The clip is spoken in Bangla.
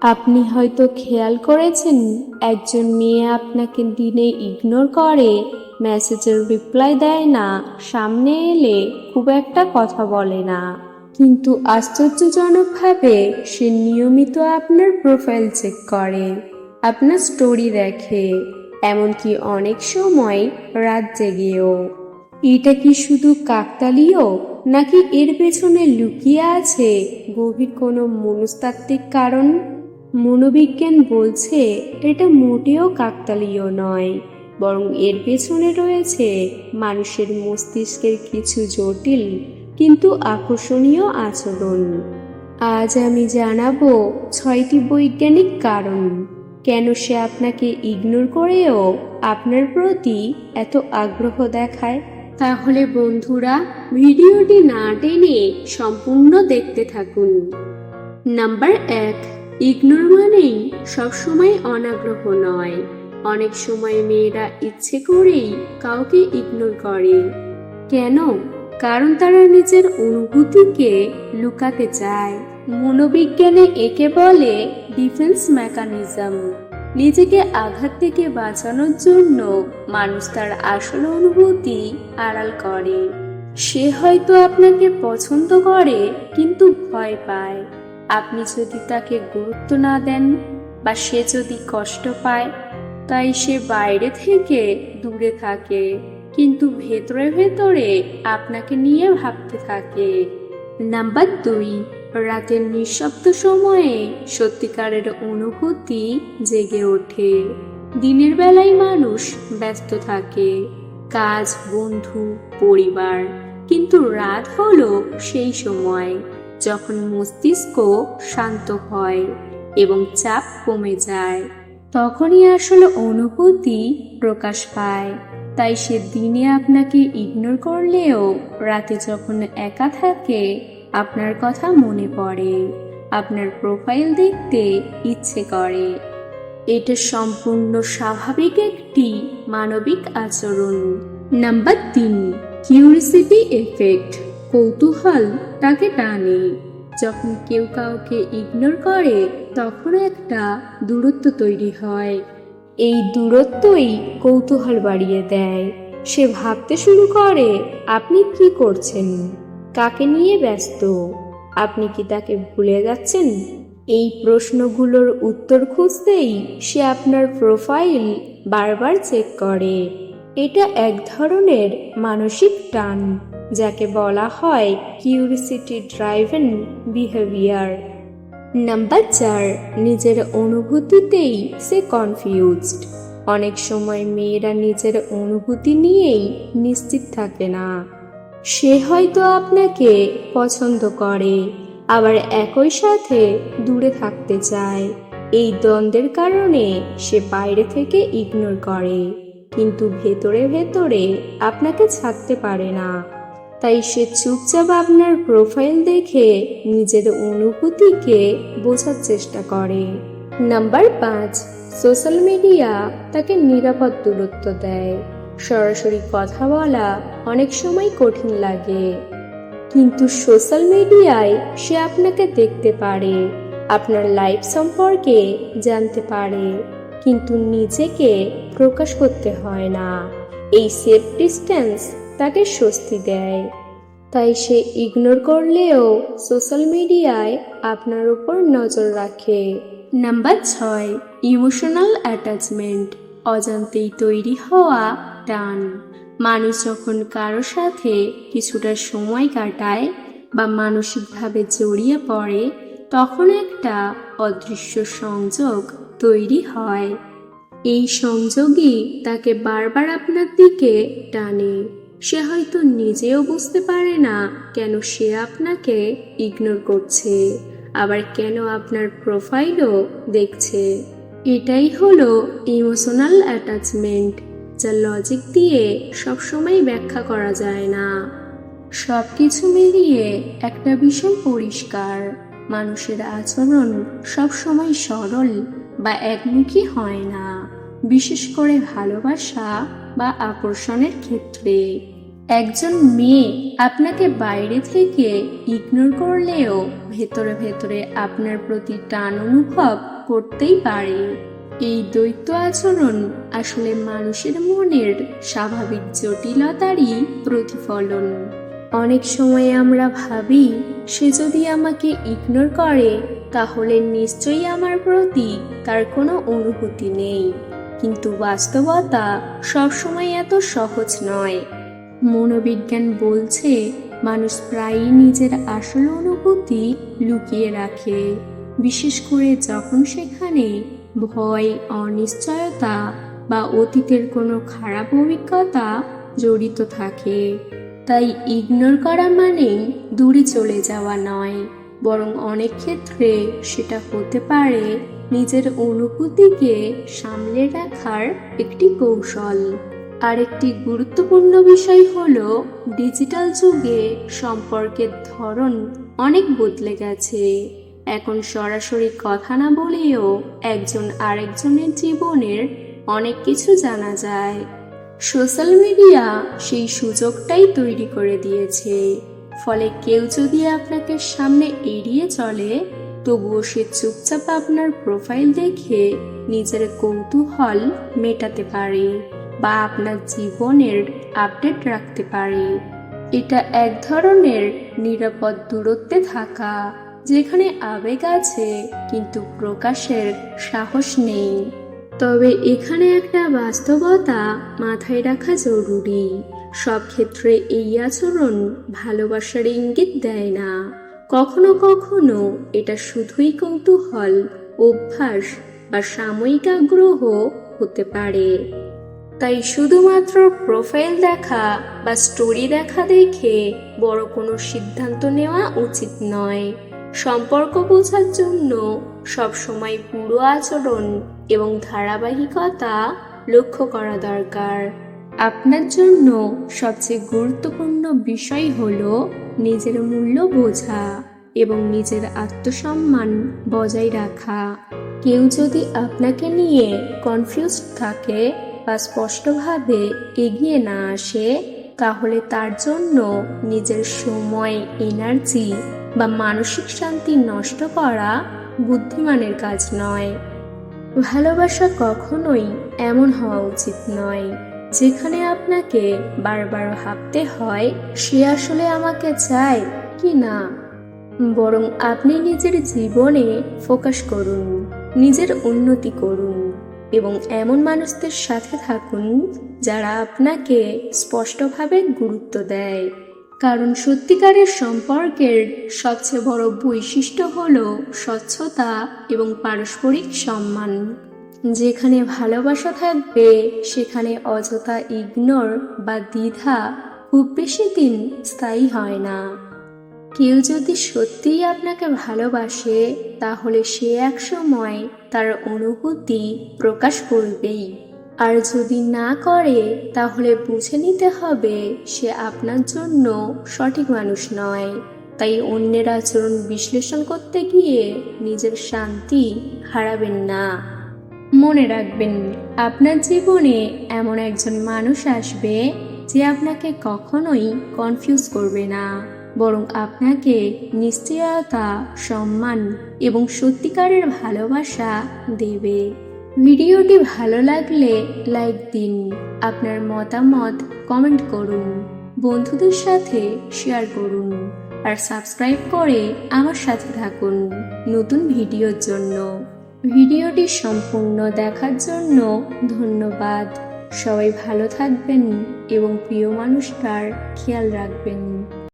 আপনি হয়তো খেয়াল করেছেন, একজন মেয়ে আপনাকে দিনে ইগনোর করে, মেসেজের রিপ্লাই দেয় না, সামনে এলে খুব একটা কথা বলে না, কিন্তু আশ্চর্যজনকভাবে সে নিয়মিত আপনার প্রোফাইল চেক করে, আপনার স্টোরি দেখে, এমনকি অনেক সময় রাত জেগেও। এটা কি শুধু কাকতালীয়, নাকি এর পেছনে লুকিয়ে আছে গভীর কোনো মনস্তাত্ত্বিক কারণ? মনোবিজ্ঞান বলছে এটা মোটেও কাকতালীয় নয়, বরং এর পেছনে রয়েছে মানুষের মস্তিষ্কের কিছু জটিল কিন্তু আকর্ষণীয় আচরণ। আজ আমি জানাবো 6টি বৈজ্ঞানিক কারণ কেন সে আপনাকে ইগনোর করেও আপনার প্রতি এত আগ্রহ দেখায়। তাহলে বন্ধুরা, ভিডিওটি না টেনে সম্পূর্ণ দেখতে থাকুন। নাম্বার 1, ইগনোর মানেই সবসময় অনাগ্রহ নয়। অনেক সময় মেয়েরা ইচ্ছে করেই কাউকে ইগনোর করে। কেন? কারণ তারা নিজের অনুভূতিকে লুকাতে চায়। মনোবিজ্ঞানে একে বলে ডিফেন্স মেকানিজম। নিজেকে আঘাত থেকে বাঁচানোর জন্য মানুষ তার আসল অনুভূতি আড়াল করে। সে হয়তো আপনাকে পছন্দ করে কিন্তু ভয় পায় আপনি যদি তাকে গুরুত্ব না দেন, বা সে যদি কষ্ট পায়, তাই সে বাইরে থেকে দূরে থাকে, কিন্তু ভেতরে ভেতরে আপনাকে নিয়ে ভাবতে থাকে। নাম্বার 2, রাতের নিঃশব্দ সময়ে সত্যিকারের অনুভূতি জেগে ওঠে। দিনের বেলায় মানুষ ব্যস্ত থাকে, কাজ, বন্ধু, পরিবার, কিন্তু রাত হলো সেই সময় যখন মস্তিষ্ক শান্ত হয় এবং চাপ কমে যায়। তখনই আসলে অনুভূতি প্রকাশ পায়। তাই সে দিনে আপনাকে ইগনোর করলেও রাতে যখন একা থাকে আপনার কথা মনে পড়ে, আপনার প্রোফাইল দেখতে ইচ্ছে করে। এটা সম্পূর্ণ স্বাভাবিক একটি মানবিক আচরণ। Number 3, curiosity effect. কৌতূহল তাকে টানে। যখন কেউ কাউকে ইগনোর করে তখন একটা দূরত্ব তৈরি হয়। এই দূরত্বই কৌতূহল বাড়িয়ে দেয়। সে ভাবতে শুরু করে আপনি কি করছেন, কাকে নিয়ে ব্যস্ত, আপনি কি তাকে ভুলে যাচ্ছেন। এই প্রশ্নগুলোর উত্তর খুঁজতেই সে আপনার প্রোফাইল বারবার চেক করে। এটা এক ধরনের মানসিক টান, যাকে বলা হয় কিউরিসিটি ড্রাইভেন বিহেভিয়ার। নাম্বার 4, নিজের অনুভূতিতেই সে কনফিউজড। অনেক সময় মেয়েরা নিজের অনুভূতি নিয়েই নিশ্চিত থাকে না। সে হয়তো আপনাকে পছন্দ করে, আবার একই সাথে দূরে থাকতে চায়। এই দ্বন্দ্বের কারণে সে বাইরে থেকে ইগনোর করে, কিন্তু ভেতরে ভেতরে আপনাকে ছাড়তে পারে না। তাই সে চুপচাপ আপনার প্রোফাইল দেখে নিজের অনুভূতিকে বোঝার চেষ্টা করে। নাম্বার 5, সোশ্যাল মিডিয়া তাকে নিরাপদ দূরত্ব দেয়। সরাসরি কথা বলা অনেক সময় কঠিন লাগে, কিন্তু সোশ্যাল মিডিয়ায় সে আপনাকে দেখতে পারে, আপনার লাইফ সম্পর্কে জানতে পারে, কিন্তু নিজেকে প্রকাশ করতে হয় না। এই সেফ ডিস্টেন্স তাকে স্বস্তি দেয়। তাই সে ইগনোর করলেও সোশ্যাল মিডিয়ায় আপনার উপর নজর রাখে। Number 6, emotional attachment. অজান্তেই তৈরি হওয়া টান। মানুষ যখন কারো সাথে কিছুটা সময় কাটায় বা মানসিকভাবে জড়িয়ে পড়ে, তখন একটা অদৃশ্য সংযোগ তৈরি হয়। এই সংযোগই তাকে বারবার আপনার দিকে টানে। সে হয়তো নিজেও বুঝতে পারে না কেন সে আপনাকে ইগনোর করছে, আবার কেন আপনার প্রোফাইলও দেখছে। এটাই হলো ইমোশনাল অ্যাটাচমেন্ট, যা লজিক দিয়ে সবসময় ব্যাখ্যা করা যায় না। সবকিছু মিলিয়ে একটা বিষয় পরিষ্কার, মানুষের আচরণ সবসময় সরল বা একমুখী হয় না, বিশেষ করে ভালোবাসা বা আকর্ষণের ক্ষেত্রে। একজন মেয়ে আপনাকে বাইরে থেকে ইগনোর করলেও ভেতরে ভেতরে আপনার প্রতি টান অনুভব করতেই পারে। এই দ্বৈত আচরণ আসলে মানুষের মনের স্বাভাবিক জটিলতারই প্রতিফলন। অনেক সময় আমরা ভাবি সে যদি আমাকে ইগনোর করে তাহলে নিশ্চয়ই আমার প্রতি তার কোনো অনুভূতি নেই, কিন্তু বাস্তবতা সবসময় এত সহজ নয়। মনোবিজ্ঞান বলছে মানুষ প্রায়ই নিজের আসল অনুভূতি লুকিয়ে রাখে, বিশেষ করে যখন সেখানে ভয়, অনিশ্চয়তা বা অতীতের কোনো খারাপ অভিজ্ঞতা জড়িত থাকে। তাই ইগনোর করা মানেই দূরে চলে যাওয়া নয়, বরং অনেক ক্ষেত্রে সেটা হতে পারে নিজের অনুভূতিকে সামলে রাখার একটি কৌশল। আরেকটি গুরুত্বপূর্ণ বিষয় হলো ডিজিটাল যুগে সম্পর্কের ধরন অনেক বদলে গেছে। এখন সরাসরি কথা না বলেও একজন আরেকজনের জীবনের অনেক কিছু জানা যায়। সোশ্যাল মিডিয়া সেই সুযোগটাই তৈরি করে দিয়েছে। ফলে কেউ যদি আপনাকে সামনে এড়িয়ে চলে তবুও সে চুপচাপ আপনার প্রোফাইল দেখে নিজের কৌতূহল মেটাতে পারে বা আপনার জীবনের আপডেট রাখতে পারে। এটা এক ধরনের নিরাপদ দূরত্বে থাকা, যেখানে আবেগ আছে কিন্তু প্রকাশের সাহস নেই। তবে এখানে একটা বাস্তবতা মাথায় রাখা জরুরি। সব ক্ষেত্রে এই আচরণ ভালোবাসার ইঙ্গিত দেয় না। কখনো কখনো এটা শুধুই কৌতূহল, অভ্যাস বা সাময়িক আগ্রহ হতে পারে। তাই শুধুমাত্র প্রোফাইল দেখা বা স্টোরি দেখা দেখে বড় কোনো সিদ্ধান্ত নেওয়া উচিত নয়। সম্পর্ক বোঝার জন্য সবসময় পুরো আচরণ এবং ধারাবাহিকতা লক্ষ্য করা দরকার। আপনার জন্য সবচেয়ে গুরুত্বপূর্ণ বিষয় হলো নিজের মূল্য বোঝা এবং নিজের আত্মসম্মান বজায় রাখা। কেউ যদি আপনাকে নিয়ে কনফিউজড থাকে বা স্পষ্টভাবে এগিয়ে না আসে, তাহলে তার জন্য নিজের সময়, এনার্জি বা মানসিক শান্তি নষ্ট করা বুদ্ধিমানের কাজ নয়। ভালোবাসা কখনোই এমন হওয়া উচিত নয় যেখানে আপনাকে বারবার ভাবতে হয় সে আসলে আমাকে চায় কি না। বরং আপনি নিজের জীবনে ফোকাস করুন, নিজের উন্নতি করুন এবং এমন মানুষদের সাথে থাকুন যারা আপনাকে স্পষ্টভাবে গুরুত্ব দেয়। কারণ সত্যিকারের সম্পর্কের সবচেয়ে বড় বৈশিষ্ট্য হলো স্বচ্ছতা এবং পারস্পরিক সম্মান। যেখানে ভালোবাসা থাকবে সেখানে অযথা ইগনোর বা দ্বিধা খুব বেশি দিন স্থায়ী হয় না। কেউ যদি সত্যিই আপনাকে ভালোবাসে তাহলে সে এক সময় তার অনুভূতি প্রকাশ করবেই, আর যদি না করে তাহলে বুঝে নিতে হবে সে আপনার জন্য সঠিক মানুষ নয়। তাই অন্যের আচরণ বিশ্লেষণ করতে গিয়ে নিজের শান্তি হারাবেন না। মনে রাখবেন, আপনার জীবনে এমন একজন মানুষ আসবে যে আপনাকে কখনোই কনফিউজ করবে না, বরং আপনাকে নিশ্চয়তা, সম্মান এবং সত্যিকারের ভালোবাসা দেবে। ভিডিওটি ভালো লাগলে লাইক দিন, আপনার মতামত কমেন্ট করুন, বন্ধুদের সাথে শেয়ার করুন আর সাবস্ক্রাইব করে আমার সাথে থাকুন নতুন ভিডিওর জন্য। ভিডিওটি সম্পূর্ণ দেখার জন্য ধন্যবাদ। সবাই ভালো থাকবেন এবং প্রিয় মানুষটার খেয়াল রাখবেন।